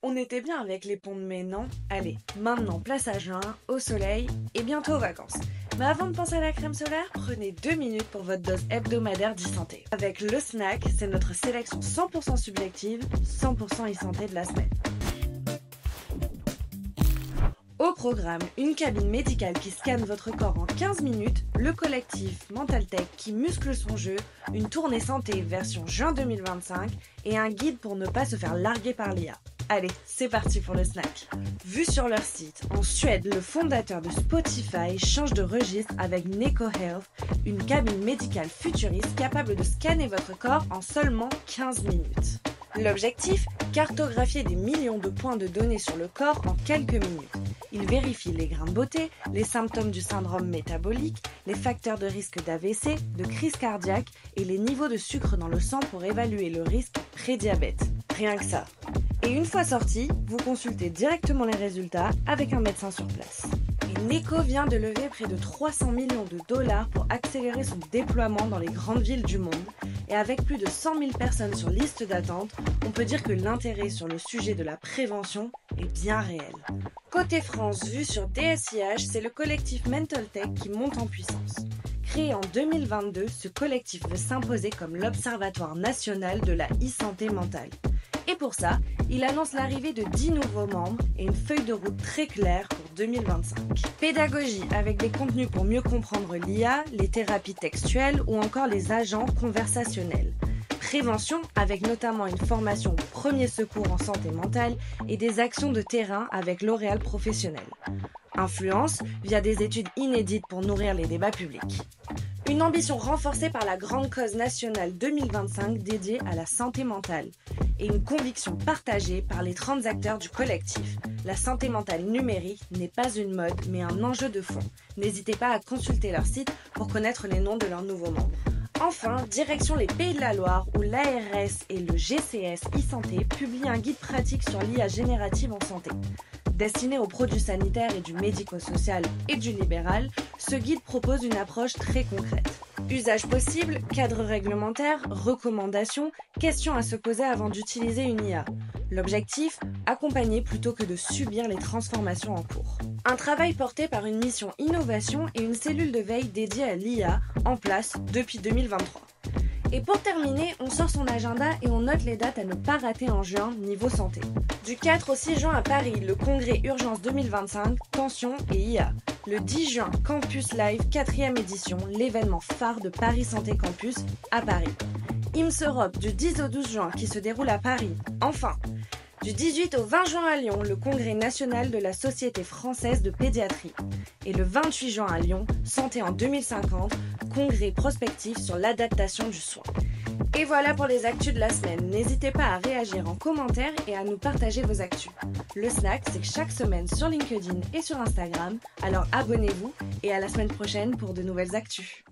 On était bien avec les ponts de mai, non? Allez, maintenant place à juin, au soleil et bientôt aux vacances. Mais avant de penser à la crème solaire, prenez 2 minutes pour votre dose hebdomadaire d'e-santé. Avec le snack, c'est notre sélection 100% subjective, 100% e-santé de la semaine. Au programme, une cabine médicale qui scanne votre corps en 15 minutes, le collectif Mental Tech qui muscle son jeu, une tournée santé version juin 2025 et un guide pour ne pas se faire larguer par l'IA. Allez, c'est parti pour le snack. Vu sur leur site, en Suède, le fondateur de Spotify change de registre avec Neko Health, une cabine médicale futuriste capable de scanner votre corps en seulement 15 minutes. L'objectif, cartographier des millions de points de données sur le corps en quelques minutes. Il vérifie les grains de beauté, les symptômes du syndrome métabolique, les facteurs de risque d'AVC, de crise cardiaque et les niveaux de sucre dans le sang pour évaluer le risque prédiabète. Rien que ça. Et une fois sorti, vous consultez directement les résultats avec un médecin sur place. Et Neko vient de lever près de 300 millions de dollars pour accélérer son déploiement dans les grandes villes du monde. Et avec plus de 100 000 personnes sur liste d'attente, on peut dire que l'intérêt sur le sujet de la prévention est bien réel. Côté France, vu sur DSIH, c'est le collectif Mental Tech qui monte en puissance. Créé en 2022, ce collectif veut s'imposer comme l'Observatoire national de la e-santé mentale. Et pour ça, il annonce l'arrivée de 10 nouveaux membres et une feuille de route très claire pour 2025. Pédagogie avec des contenus pour mieux comprendre l'IA, les thérapies textuelles ou encore les agents conversationnels. Prévention avec notamment une formation aux premiers secours en santé mentale et des actions de terrain avec L'Oréal professionnel. Influence via des études inédites pour nourrir les débats publics. Une ambition renforcée par la grande cause nationale 2025 dédiée à la santé mentale et une conviction partagée par les 30 acteurs du collectif. La santé mentale numérique n'est pas une mode mais un enjeu de fond. N'hésitez pas à consulter leur site pour connaître les noms de leurs nouveaux membres. Enfin, direction les Pays de la Loire où l'ARS et le GCS e-santé publient un guide pratique sur l'IA générative en santé. Destiné aux produits sanitaires et du médico-social et du libéral, ce guide propose une approche très concrète. Usage possible, cadre réglementaire, recommandations, questions à se poser avant d'utiliser une IA. L'objectif, accompagner plutôt que de subir les transformations en cours. Un travail porté par une mission innovation et une cellule de veille dédiée à l'IA en place depuis 2023. Et pour terminer, on sort son agenda et on note les dates à ne pas rater en juin niveau santé. Du 4 au 6 juin à Paris, le congrès Urgence 2025, Tension et IA. Le 10 juin, Campus Live 4e édition, l'événement phare de Paris Santé Campus à Paris. IMS Europe du 10 au 12 juin qui se déroule à Paris. Enfin, du 18 au 20 juin à Lyon, le congrès national de la Société française de pédiatrie. Et le 28 juin à Lyon, Santé en 2050, congrès prospectif sur l'adaptation du soin. Et voilà pour les actus de la semaine. N'hésitez pas à réagir en commentaire et à nous partager vos actus. Le snack, c'est chaque semaine sur LinkedIn et sur Instagram. Alors abonnez-vous et à la semaine prochaine pour de nouvelles actus.